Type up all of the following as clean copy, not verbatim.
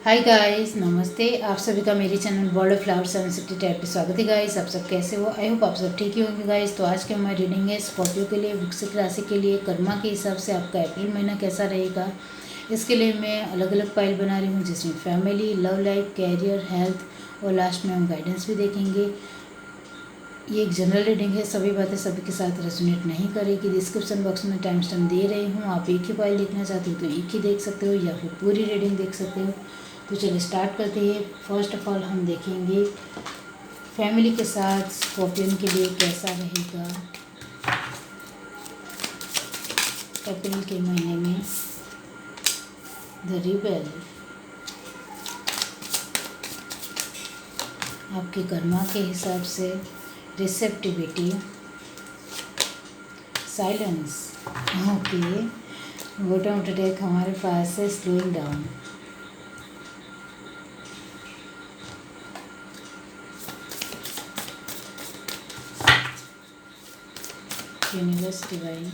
Hi guys, नमस्ते। आप सभी का मेरे channel world of flowers and city type पे स्वागत है गाइस। आप सब कैसे हो? आई होप आप सब ठीक ही होंगे गाइस। तो आज की हमारी रीडिंग है स्कॉर्पियो के लिए, वृश्चिक राशि के लिए कर्मा के हिसाब से आपका अप्रैल महीना कैसा रहेगा। इसके लिए मैं अलग अलग पाइल बना रही हूँ, जिसमें family, love life, career, health और लास्ट में हम गाइडेंस भी देखेंगे। ये एक जनरल रीडिंग है, सभी बातें सभी के साथ रेजोनेट नहीं करेगी। डिस्क्रिप्शन बॉक्स में टाइम स्टैम्प दे रही हूँ। आप एक ही फाइल देखना चाहते हो तो एक ही देख सकते हो, या फिर पूरी रीडिंग देख सकते हो। तो चलिए स्टार्ट करते हैं। फर्स्ट ऑफ ऑल हम देखेंगे फैमिली के साथ स्कॉर्पियन के लिए कैसा रहेगा अप्रैल के महीने में। द रिबेल, आपके कर्मा के हिसाब से receptivity, silence, okay. Bottom of the deck हमारे पास है slowing down, universe divine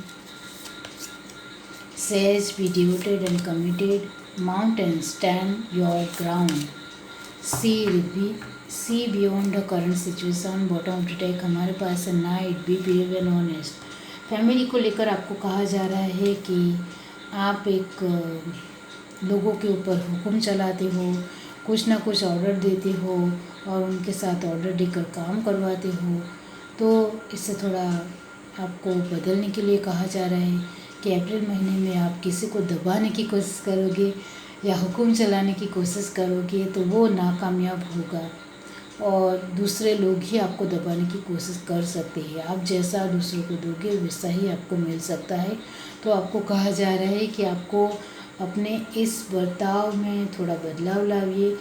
says be devoted and committed, mountain stand your ground, see beyond the current situation। Bottom of the deck हमारे पास है knight, be brave and honest. Family को लेकर आपको कहा जा रहा है कि आप एक लोगों के ऊपर हुक्म चलाते हो, कुछ ना कुछ ऑर्डर देते हो और उनके साथ ऑर्डर देकर काम करवाते हो। तो इससे थोड़ा आपको बदलने के लिए कहा जा रहा है कि अप्रैल महीने में आप किसी को दबाने की कोशिश करोगे या हुक्म चलाने की कोशिश करोगे तो वो नाकामयाब होगा और दूसरे लोग ही आपको दबाने की कोशिश कर सकते हैं। आप जैसा दूसरों को दोगे वैसा ही आपको मिल सकता है। तो आपको कहा जा रहा है कि आपको अपने इस बर्ताव में थोड़ा बदलाव लाइए।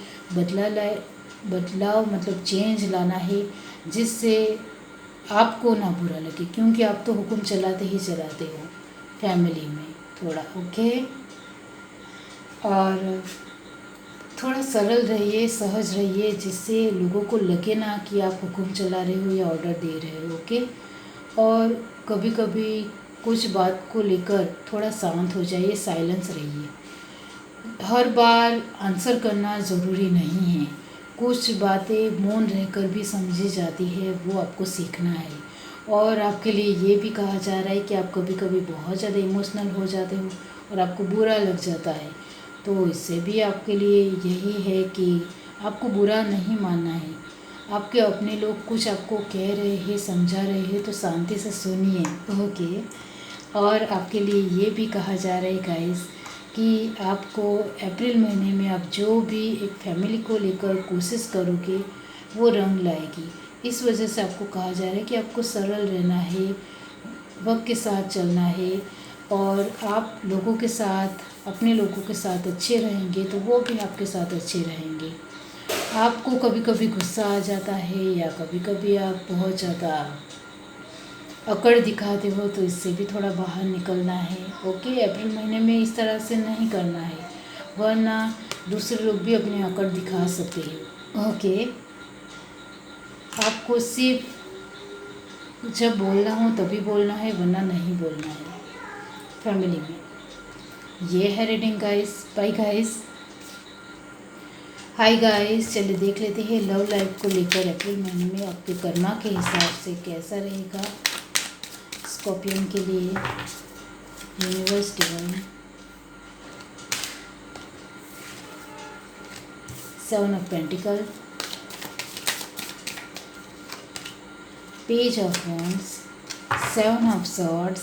बदलाव मतलब चेंज लाना है, जिससे आपको ना बुरा लगे, क्योंकि आप तो हुक्म चलाते ही चलाते हो फैमिली में थोड़ा, ओके। और थोड़ा सरल रहिए, सहज रहिए, जिससे लोगों को लगे ना कि आप हुक्म चला रहे हो या ऑर्डर दे रहे हो, ओके। और कभी कभी कुछ बात को लेकर थोड़ा शांत हो जाइए, साइलेंस रहिए। हर बार आंसर करना ज़रूरी नहीं है, कुछ बातें मौन रहकर भी समझी जाती है, वो आपको सीखना है। और आपके लिए ये भी कहा जा रहा है कि आप कभी कभी बहुत ज़्यादा इमोशनल हो जाते हो और आपको बुरा लग जाता है। तो इससे भी आपके लिए यही है कि आपको बुरा नहीं मानना है। आपके अपने लोग कुछ आपको कह रहे हैं, समझा रहे हैं, तो शांति से सुनिए, ओके। और आपके लिए ये भी कहा जा रहा है गाइस कि आपको अप्रैल महीने में आप जो भी एक फैमिली को लेकर कोशिश करोगे वो रंग लाएगी। इस वजह से आपको कहा जा रहा है कि आपको सरल रहना है, वक्त के साथ चलना है, और आप लोगों के साथ, अपने लोगों के साथ अच्छे रहेंगे तो वो भी आपके साथ अच्छे रहेंगे। आपको कभी कभी गुस्सा आ जाता है या कभी कभी आप बहुत ज़्यादा अकड़ दिखाते हो, तो इससे भी थोड़ा बाहर निकलना है, ओके। अप्रैल महीने में इस तरह से नहीं करना है, वरना दूसरे लोग भी अपनी अकड़ दिखा सकते हैं, ओके। आपको सिर्फ जब बोलना हो तभी बोलना है, वरना नहीं बोलना है फैमिली में। ये है reading guys. Bye guys, hi guys. चलिए देख लेते हैं लव लाइफ को लेकर अप्रैल महीने में आपके कर्मा के हिसाब से कैसा रहेगा स्कॉर्पियन के लिए। Universe divine, 7 of pentacle, page of wands, 7 of swords.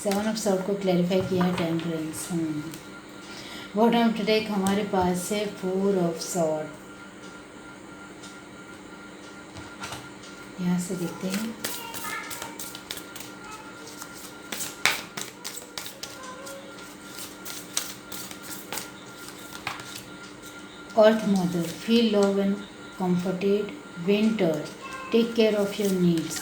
7 of sword को क्लैरिफाई किया है temperance. Bottom of the deck हमारे पास है 4 ऑफ सॉर्ड। यहाँ से देखते हैं earth mother, feel love and comforted, winter, take care of your needs,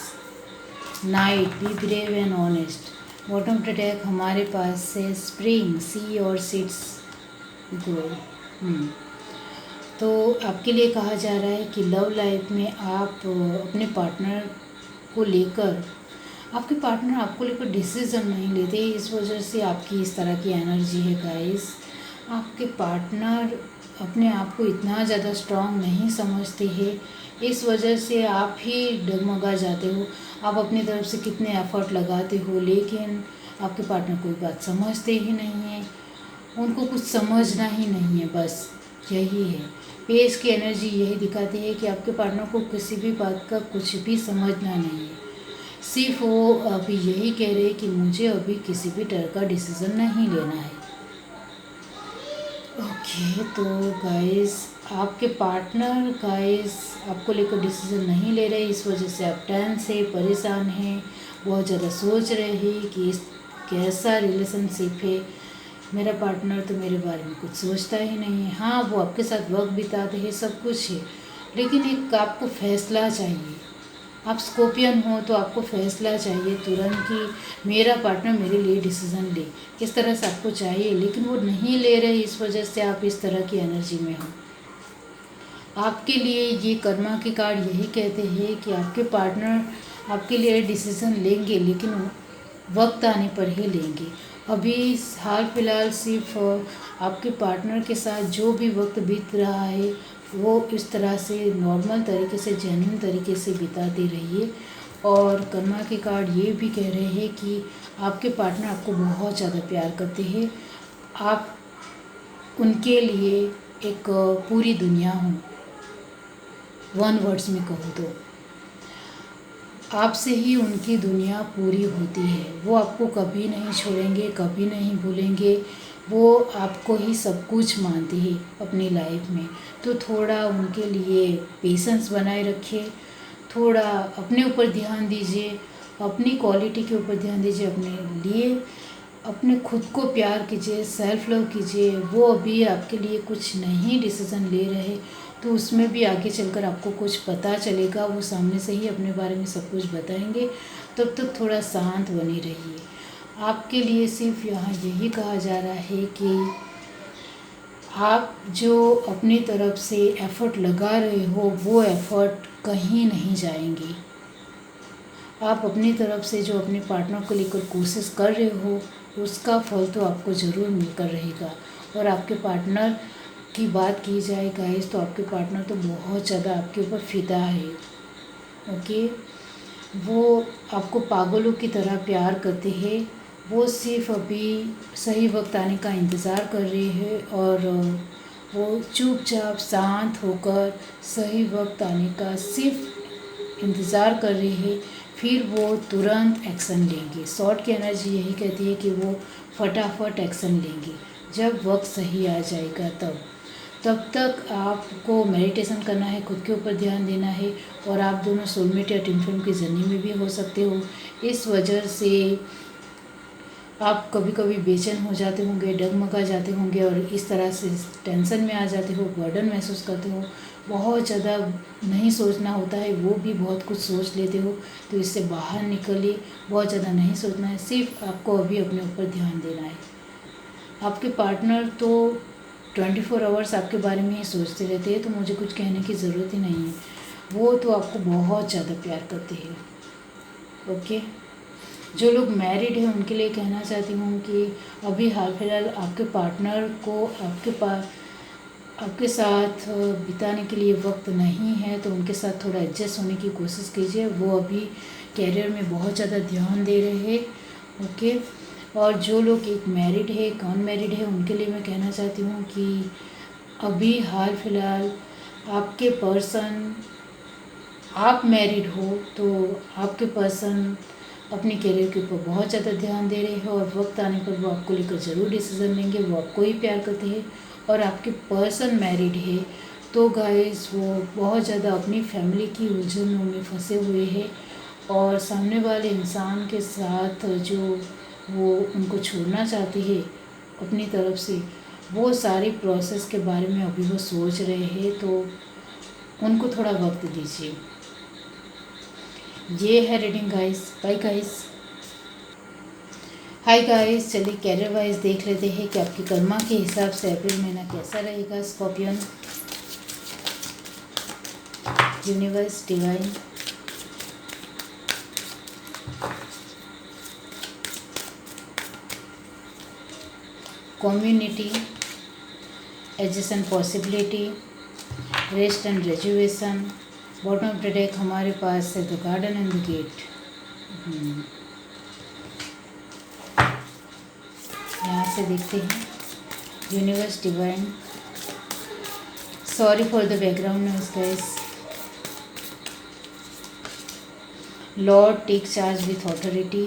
knight, be brave and honest. Bottom of the deck हमारे पास है स्प्रिंग, सी और सीड्स ग्रो। तो आपके लिए कहा जा रहा है कि लव लाइफ में आप अपने पार्टनर को लेकर, आपके पार्टनर आपको लेकर डिसीज़न नहीं लेते, इस वजह से आपकी इस तरह की एनर्जी है गाइस। आपके पार्टनर अपने आप को इतना ज़्यादा स्ट्रांग नहीं समझते हैं, इस वजह से आप ही डगमगा जाते हो। आप अपनी तरफ से कितने एफर्ट लगाते हो, लेकिन आपके पार्टनर कोई बात समझते ही नहीं है, उनको कुछ समझना ही नहीं है, बस यही है। पेज की एनर्जी यही दिखाती है कि आपके पार्टनर को किसी भी बात का कुछ भी समझना नहीं है। सिर्फ वो अभी यही कह रहे हैं कि मुझे अभी किसी भी तरह का डिसीज़न नहीं लेना है। ओके, तो गाइस आपके पार्टनर गाइस आपको लेकर डिसीज़न नहीं ले रहे, इस वजह से आप टेंस है, परेशान हैं, बहुत ज़्यादा सोच रहे हैं कि इस कैसा रिलेशनशिप है। मेरा पार्टनर तो मेरे बारे में कुछ सोचता ही नहीं है। हाँ, वो आपके साथ वक्त बिताते हैं, सब कुछ है, लेकिन एक आपको फैसला चाहिए। आप स्कॉर्पियन हो तो आपको फैसला चाहिए तुरंत कि मेरा पार्टनर मेरे लिए डिसीज़न ले, इस तरह से आपको चाहिए, लेकिन वो नहीं ले रहे, इस वजह से आप इस तरह की एनर्जी में हो। आपके लिए ये कर्मा के कार्ड यही कहते हैं कि आपके पार्टनर आपके लिए डिसीज़न लेंगे, लेकिन वक्त आने पर ही लेंगे। अभी हाल फिलहाल सिर्फ आपके पार्टनर के साथ जो भी वक्त बीत रहा है वो इस तरह से नॉर्मल तरीके से, जेन्युइन तरीके से बिताते रहिए। और कर्मा के कार्ड ये भी कह रहे हैं कि आपके पार्टनर आपको बहुत ज़्यादा प्यार करते हैं, आप उनके लिए एक पूरी दुनिया हो। वन वर्ड्स में कहूँ तो आपसे ही उनकी दुनिया पूरी होती है। वो आपको कभी नहीं छोड़ेंगे, कभी नहीं भूलेंगे, वो आपको ही सब कुछ मानते हैं अपनी लाइफ में। तो थोड़ा उनके लिए पेशेंस बनाए रखिए, थोड़ा अपने ऊपर ध्यान दीजिए, अपनी क्वालिटी के ऊपर ध्यान दीजिए, अपने लिए अपने खुद को प्यार कीजिए, सेल्फ लव कीजिए। वो अभी आपके लिए कुछ नहीं डिसीज़न ले रहे, तो उसमें भी आगे चलकर आपको कुछ पता चलेगा, वो सामने से ही अपने बारे में सब कुछ बताएंगे। तब तक थोड़ा शांत बने रहिए। आपके लिए सिर्फ यहाँ यही कहा जा रहा है कि आप जो अपनी तरफ से एफ़र्ट लगा रहे हो वो एफ़र्ट कहीं नहीं जाएंगे। आप अपनी तरफ से जो अपने पार्टनर को लेकर कोशिश कर रहे हो उसका फल तो आपको ज़रूर मिलकर रहेगा। और आपके पार्टनर की बात की जाए गाइस तो आपके पार्टनर तो बहुत ज़्यादा आपके ऊपर फ़िदा है। ओके, वो आपको पागलों की तरह प्यार करते हैं। वो सिर्फ अभी सही वक्त आने का इंतज़ार कर रहे हैं और वो चुपचाप शांत होकर सही वक्त आने का सिर्फ इंतज़ार कर रहे हैं, फिर वो तुरंत एक्शन लेंगे। शॉर्ट की एनर्जी यही कहती है कि वो फटाफट एक्शन लेंगे जब वक्त सही आ जाएगा। तब तक आपको मेडिटेशन करना है, खुद के ऊपर ध्यान देना है, और आप दोनों सोलमेट या ट्विन फ्लेम की जर्नी में भी हो सकते हो। इस वजह से आप कभी कभी बेचैन हो जाते होंगे, डगमगा जाते होंगे और इस तरह से टेंशन में आ जाते हो, बर्डन महसूस करते हो, बहुत ज़्यादा नहीं सोचना होता है, वो भी बहुत कुछ सोच लेते हो। तो इससे बाहर निकलिए, बहुत ज़्यादा नहीं सोचना है, सिर्फ आपको अभी अपने ऊपर ध्यान देना है। आपके पार्टनर तो 24 आवर्स आपके बारे में ही सोचते रहते हैं, तो मुझे कुछ कहने की ज़रूरत ही नहीं है। वो तो आपको बहुत ज़्यादा प्यार करते हैं। ओके, जो लोग मैरिड हैं उनके लिए कहना चाहती हूँ कि अभी हाल फिलहाल आपके पार्टनर को आपके साथ बिताने के लिए वक्त नहीं है, तो उनके साथ थोड़ा एडजस्ट होने की कोशिश कीजिए। वो अभी कैरियर में बहुत ज़्यादा ध्यान दे रहे हैं। ओके, और जो लोग एक मैरिड है, एक अनमैरिड है, उनके लिए मैं कहना चाहती हूँ कि अभी हाल फिलहाल आपके पर्सन, आप मैरिड हो तो आपके पर्सन अपने करियर के ऊपर बहुत ज़्यादा ध्यान दे रहे हैं और वक्त आने पर वो आपको लेकर ज़रूर डिसीज़न लेंगे। वो आपको ही प्यार करते हैं। और आपके पर्सन मैरिड है तो गाइस वो बहुत ज़्यादा अपनी फैमिली की उलझनों में फंसे हुए हैं और सामने वाले इंसान के साथ जो वो उनको छोड़ना चाहते हैं अपनी तरफ से, वो सारी प्रोसेस के बारे में अभी वो सोच रहे हैं, तो उनको थोड़ा वक्त दीजिए। ये है reading guys. Bye guys. Hi guys, चलिए कैरियर वाइज देख लेते हैं कि आपकी कर्मा के हिसाब से अप्रैल महीना कैसा रहेगा। Scorpion, universe, divine, community, adjustment possibility, rest and graduation. Bottom of the deck हमारे पास है the garden and the gate. यहाँ से देखते हैं universe divine. Sorry for the background noise guys. Lord take charge with authority,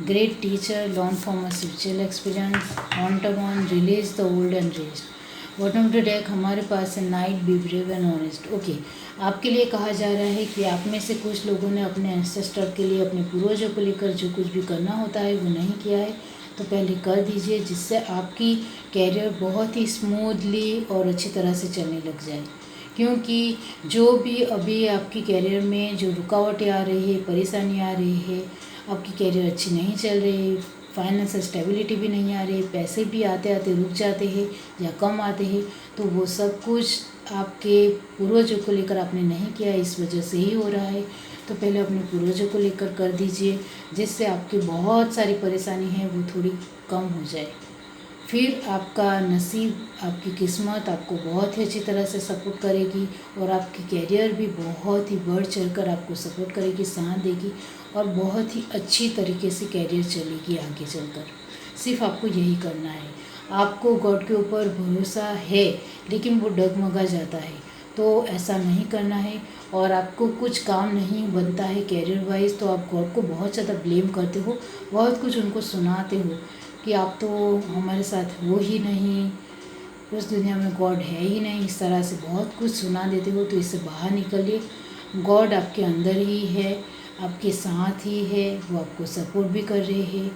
great teacher, learn from a spiritual experience, on release the old and rest. Bottom of the deck हमारे पास है knight, be brave and honest. Okay, आपके लिए कहा जा रहा है कि आप में से कुछ लोगों ने अपने एंसेस्टर के लिए, अपने पूर्वजों को लेकर जो कुछ भी करना होता है वो नहीं किया है, तो पहले कर दीजिए, जिससे आपकी कैरियर बहुत ही स्मूथली और अच्छी तरह से चलने लग जाए। क्योंकि जो भी अभी आपकी कैरियर में जो रुकावटें आ रही है, परेशानी आ रही है, आपकी कैरियर अच्छी नहीं चल रही, फाइनेंशियल स्टेबिलिटी भी नहीं आ रही, पैसे भी आते आते रुक जाते हैं या कम आते हैं, तो वो सब कुछ आपके पूर्वजों को लेकर आपने नहीं किया, इस वजह से ही हो रहा है। तो पहले अपने पूर्वजों को लेकर कर दीजिए, जिससे आपकी बहुत सारी परेशानी है वो थोड़ी कम हो जाए। फिर आपका नसीब, आपकी किस्मत आपको बहुत ही अच्छी तरह से सपोर्ट करेगी और आपकी कैरियर भी बहुत ही बढ़ चढ़कर आपको सपोर्ट करेगी, साथ देगी और बहुत ही अच्छी तरीके से कैरियर चलेगी आगे चलकर। सिर्फ आपको यही करना है। आपको गॉड के ऊपर भरोसा है लेकिन वो डगमगा जाता है, तो ऐसा नहीं करना है। और आपको कुछ काम नहीं बनता है कैरियर वाइज, तो आप गॉड को बहुत ज़्यादा ब्लेम करते हो, बहुत कुछ उनको सुनाते हो कि आप तो हमारे साथ हो ही नहीं, उस दुनिया में गॉड है ही नहीं, इस तरह से बहुत कुछ सुना देते हो। तो इससे बाहर निकलिए। गॉड आपके अंदर ही है, आपके साथ ही है, वो आपको सपोर्ट भी कर रहे हैं।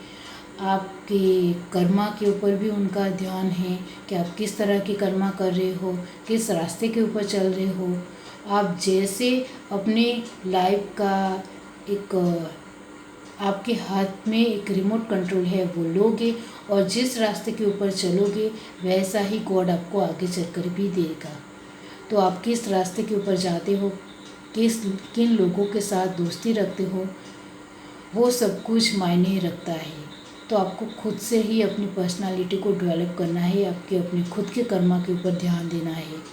आपके कर्मा के ऊपर भी उनका ध्यान है कि आप किस तरह की कर्मा कर रहे हो, किस रास्ते के ऊपर चल रहे हो। आप जैसे अपने लाइफ का एक आपके हाथ में एक रिमोट कंट्रोल है वो लोगे और जिस रास्ते के ऊपर चलोगे वैसा ही गॉड आपको आगे चलकर भी देगा। तो आप किस रास्ते के ऊपर जाते हो, किन लोगों के साथ दोस्ती रखते हो, वो सब कुछ मायने रखता है। तो आपको खुद से ही अपनी पर्सनालिटी को डेवलप करना है, आपके अपने खुद के कर्मा के ऊपर ध्यान देना है।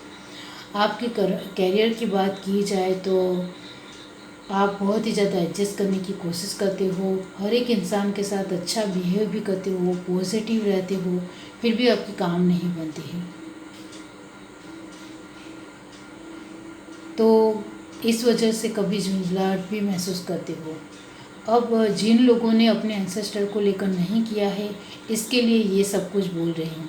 आपके कैरियर की बात की जाए तो आप बहुत ही ज़्यादा एडजस्ट करने की कोशिश करते हो, हर एक इंसान के साथ अच्छा बिहेव भी करते हो, पॉजिटिव रहते हो, फिर भी आपके काम नहीं बनते हैं। तो इस वजह से कभी झुंझलाहट भी महसूस करते हो। अब जिन लोगों ने अपने एंसेस्टर को लेकर नहीं किया है, इसके लिए ये सब कुछ बोल रही हूँ।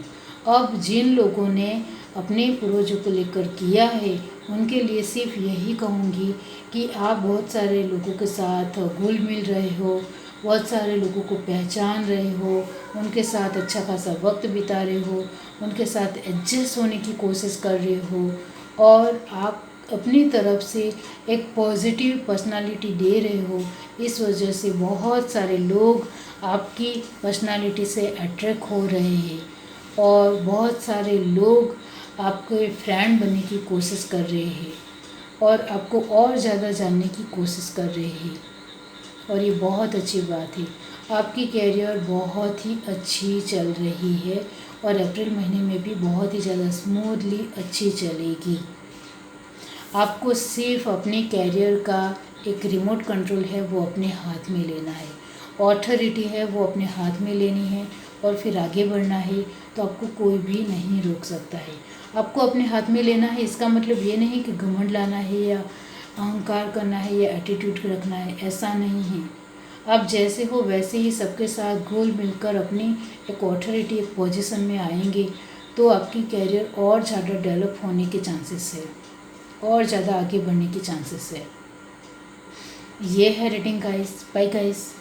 अब जिन लोगों ने अपने पूर्वजों को लेकर किया है, उनके लिए सिर्फ यही कहूँगी कि आप बहुत सारे लोगों के साथ घुल मिल रहे हो, बहुत सारे लोगों को पहचान रहे हो, उनके साथ अच्छा खासा वक्त बिता रहे हो, उनके साथ एडजस्ट होने की कोशिश कर रहे हो और आप अपनी तरफ से एक पॉजिटिव पर्सनालिटी दे रहे हो। इस वजह से बहुत सारे लोग आपकी पर्सनालिटी से अट्रैक्ट हो रहे हैं और बहुत सारे लोग आपके फ्रेंड बनने की कोशिश कर रहे हैं और आपको और ज़्यादा जानने की कोशिश कर रहे हैं और ये बहुत अच्छी बात है। आपकी कैरियर बहुत ही अच्छी चल रही है और अप्रैल महीने में भी बहुत ही ज़्यादा स्मूथली अच्छी चलेगी। आपको सिर्फ अपने कैरियर का एक रिमोट कंट्रोल है वो अपने हाथ में लेना है, ऑथोरिटी है वो अपने हाथ में लेनी है और फिर आगे बढ़ना है। तो आपको कोई भी नहीं रोक सकता है। आपको अपने हाथ में लेना है, इसका मतलब ये नहीं कि घमंड लाना है या अहंकार करना है या एटीट्यूड रखना है, ऐसा नहीं है। आप जैसे हो वैसे ही सबके साथ घुल मिलकर अपनी एक ऑथोरिटी, एक पोजीशन में आएंगे तो आपकी कैरियर और ज़्यादा डेवलप होने के चांसेस है और ज़्यादा आगे बढ़ने की चांसेस है। ये है reading guys. Bye guys.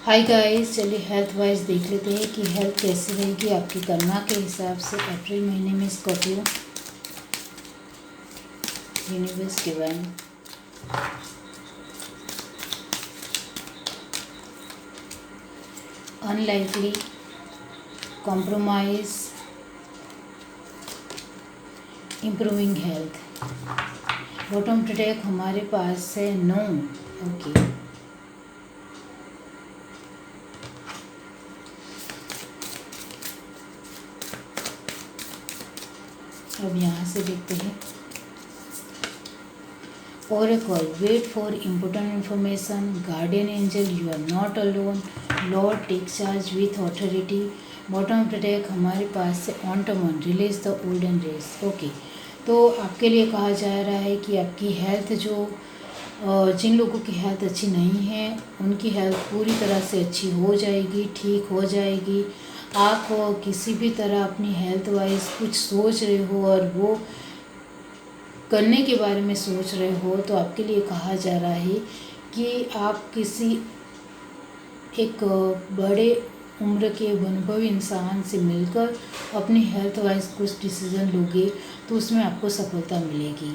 Hi guys, चलिए हेल्थ वाइज देख लेते हैं कि हेल्थ कैसी रहेगी आपकी कर्मा के हिसाब से अप्रैल महीने में। Scorpio, universe divine, unlikely, compromise, improving health. Bottom track हमारे पास है नो। ओके, अब यहाँ से देखते हैं। Oracle, wait for important information. Guardian angel, you are not alone. Lord, take charge with authority. Bottom of the deck हमारे पास से autumn, release the olden race. Okay, तो आपके लिए कहा जा रहा है कि आपकी हेल्थ जिन लोगों की हेल्थ अच्छी नहीं है उनकी हेल्थ पूरी तरह से अच्छी हो जाएगी, ठीक हो जाएगी। आप किसी भी तरह अपनी हेल्थ वाइज कुछ सोच रहे हो और वो करने के बारे में सोच रहे हो, तो आपके लिए कहा जा रहा है कि आप किसी एक बड़े उम्र के अनुभवी इंसान से मिलकर अपनी हेल्थ वाइज कुछ डिसीज़न लोगे तो उसमें आपको सफलता मिलेगी।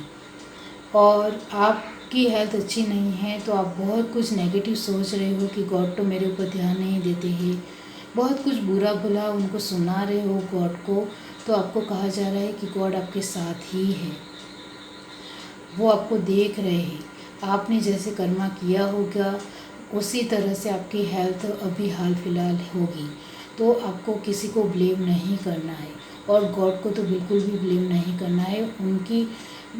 और आपकी हेल्थ अच्छी नहीं है तो आप बहुत कुछ नेगेटिव सोच रहे हो कि गॉड तो मेरे ऊपर ध्यान नहीं देते हैं, बहुत कुछ बुरा भला उनको सुना रहे हो गॉड को, तो आपको कहा जा रहा है कि गॉड आपके साथ ही है, वो आपको देख रहे हैं। आपने जैसे कर्मा किया होगा उसी तरह से आपकी हेल्थ अभी हाल फिलहाल होगी। तो आपको किसी को ब्लेम नहीं करना है और गॉड को तो बिल्कुल भी ब्लेम नहीं करना है, उनकी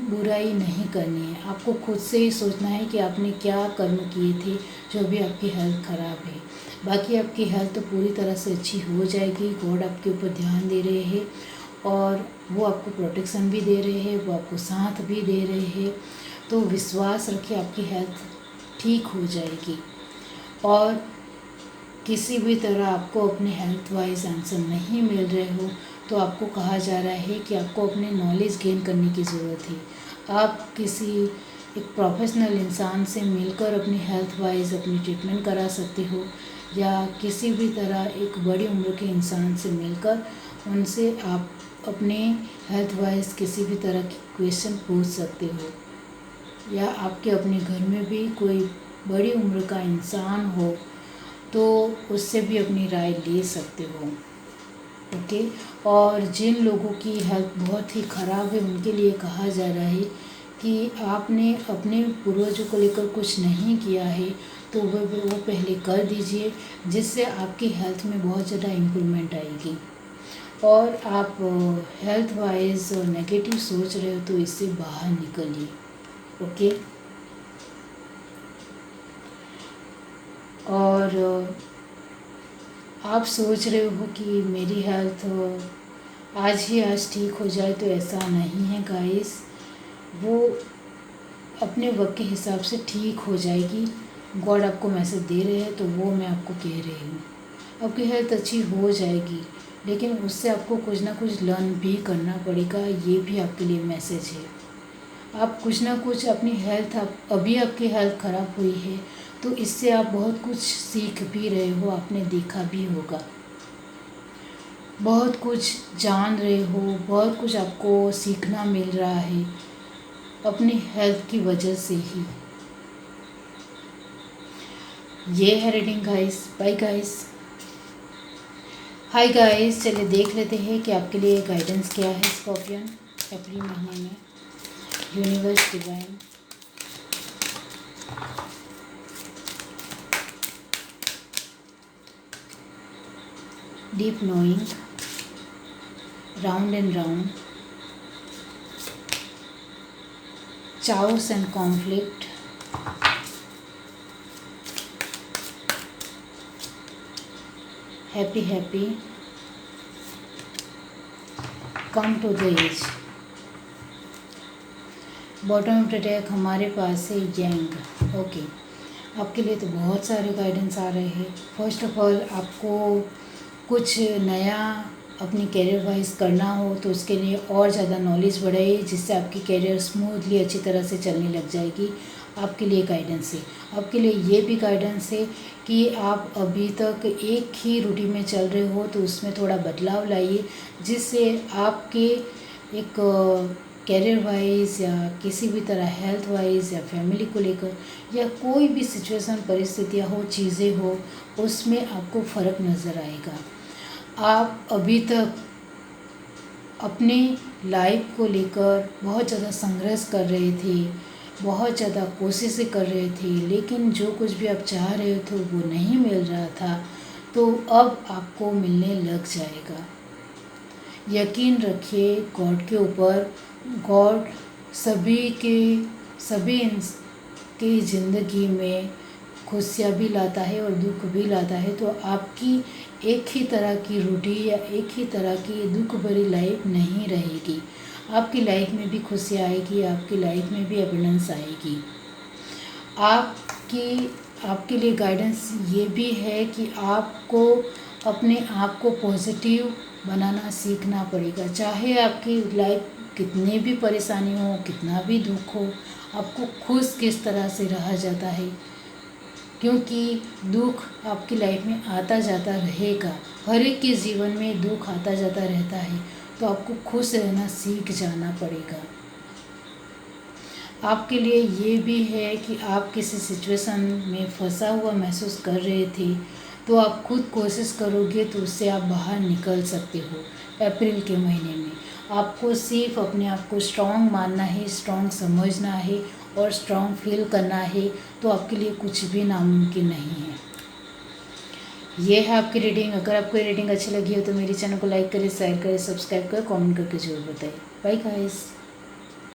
बुराई नहीं करनी है। आपको खुद से ही सोचना है कि आपने क्या कर्म किए थे जो अभी आपकी हेल्थ ख़राब है। बाकी आपकी हेल्थ तो पूरी तरह से अच्छी हो जाएगी। गॉड आपके ऊपर ध्यान दे रहे हैं और वो आपको प्रोटेक्शन भी दे रहे हैं, वो आपको साथ भी दे रहे हैं। तो विश्वास रखिए, आपकी हेल्थ ठीक हो जाएगी। और किसी भी तरह आपको अपने हेल्थ वाइज आंसर नहीं मिल रहे हो तो आपको कहा जा रहा है कि आपको अपने नॉलेज गेन करने की ज़रूरत है। आप किसी एक प्रोफेशनल इंसान से मिलकर अपनी हेल्थ वाइज अपनी ट्रीटमेंट करा सकते हो, या किसी भी तरह एक बड़ी उम्र के इंसान से मिलकर उनसे आप अपने हेल्थ वाइज किसी भी तरह की क्वेश्चन पूछ सकते हो, या आपके अपने घर में भी कोई बड़ी उम्र का इंसान हो तो उससे भी अपनी राय ले सकते हो। ओके, और जिन लोगों की हेल्थ बहुत ही ख़राब है उनके लिए कहा जा रहा है कि आपने अपने पूर्वजों को लेकर कुछ नहीं किया है तो वो पहले कर दीजिए, जिससे आपकी हेल्थ में बहुत ज़्यादा इम्प्रूवमेंट आएगी। और आप हेल्थ वाइज नेगेटिव सोच रहे हो तो इससे बाहर निकलिए। ओके, और आप सोच रहे हो कि मेरी हेल्थ आज ठीक हो जाए, तो ऐसा नहीं है गाइस, वो अपने वक्त के हिसाब से ठीक हो जाएगी। गॉड आपको मैसेज दे रहे हैं तो वो मैं आपको कह रही हूँ। आपकी हेल्थ अच्छी हो जाएगी, लेकिन उससे आपको कुछ ना कुछ लर्न भी करना पड़ेगा, ये भी आपके लिए मैसेज है। आप कुछ ना कुछ अपनी हेल्थ, अभी आपकी हेल्थ ख़राब हुई है तो इससे आप बहुत कुछ सीख भी रहे हो, आपने देखा भी होगा, बहुत कुछ जान रहे हो, बहुत कुछ आपको सीखना मिल रहा है अपनी हेल्थ की वजह से ही। ये है reading guys. Bye guys. Hi guys, चलिए देख लेते हैं कि आपके लिए गाइडेंस क्या है स्कॉर्पियन अप्रैल महीने में। Universe divine, deep knowing, round and round, chaos and conflict, happy, come to the edge। Bottom of the deck हमारे पास है यंग। ओके, आपके लिए तो बहुत सारे गाइडेंस आ रहे हैं। फर्स्ट ऑफ ऑल, आपको कुछ नया अपनी कैरियर वाइज करना हो तो उसके लिए और ज़्यादा नॉलेज बढ़ाइए, जिससे आपकी कैरियर स्मूथली अच्छी तरह से चलने लग जाएगी। आपके लिए गाइडेंस है। आपके लिए ये भी गाइडेंस है कि आप अभी तक एक ही रूटीन में चल रहे हो तो उसमें थोड़ा बदलाव लाइए, जिससे आपके एक कैरियर वाइज या किसी भी तरह हेल्थ वाइज या फैमिली को लेकर या कोई भी सिचुएशन, परिस्थितियाँ हो, चीज़ें हो, उसमें आपको फ़र्क नज़र आएगा। आप अभी तक अपने लाइफ को लेकर बहुत ज़्यादा संघर्ष कर रहे थे, बहुत ज़्यादा कोशिशें कर रहे थे, लेकिन जो कुछ भी आप चाह रहे थे वो नहीं मिल रहा था, तो अब आपको मिलने लग जाएगा। यकीन रखिए गॉड के ऊपर। गॉड सभी की ज़िंदगी में खुशियाँ भी लाता है और दुख भी लाता है। तो आपकी एक ही तरह की रूटीन या एक ही तरह की दुख भरी लाइफ नहीं रहेगी। आपकी लाइफ में भी खुशियाँ आएगी, आपकी लाइफ में भी एबंडेंस आएगी। आपके लिए गाइडेंस ये भी है कि आपको अपने आप को पॉजिटिव बनाना सीखना पड़ेगा। चाहे आपकी लाइफ कितनी भी परेशानी हो, कितना भी दुख हो, आपको खुश किस तरह से रहा जाता है, क्योंकि दुख आपकी लाइफ में आता जाता रहेगा। हर एक के जीवन में दुख आता जाता रहता है, तो आपको खुश रहना सीख जाना पड़ेगा। आपके लिए ये भी है कि आप किसी सिचुएशन में फंसा हुआ महसूस कर रहे थे, तो आप खुद कोशिश करोगे तो उससे आप बाहर निकल सकते हो। अप्रैल के महीने में आपको सिर्फ अपने आप को स्ट्रॉन्ग मानना है, स्ट्रॉन्ग समझना है और स्ट्रॉन्ग फील करना है, तो आपके लिए कुछ भी नामुमकिन नहीं है। ये है आपकी रीडिंग। अगर आपको रीडिंग अच्छी लगी हो तो मेरे चैनल को लाइक करें, शेयर करें, सब्सक्राइब करें, कमेंट करके जरूर बताइए। Bye guys.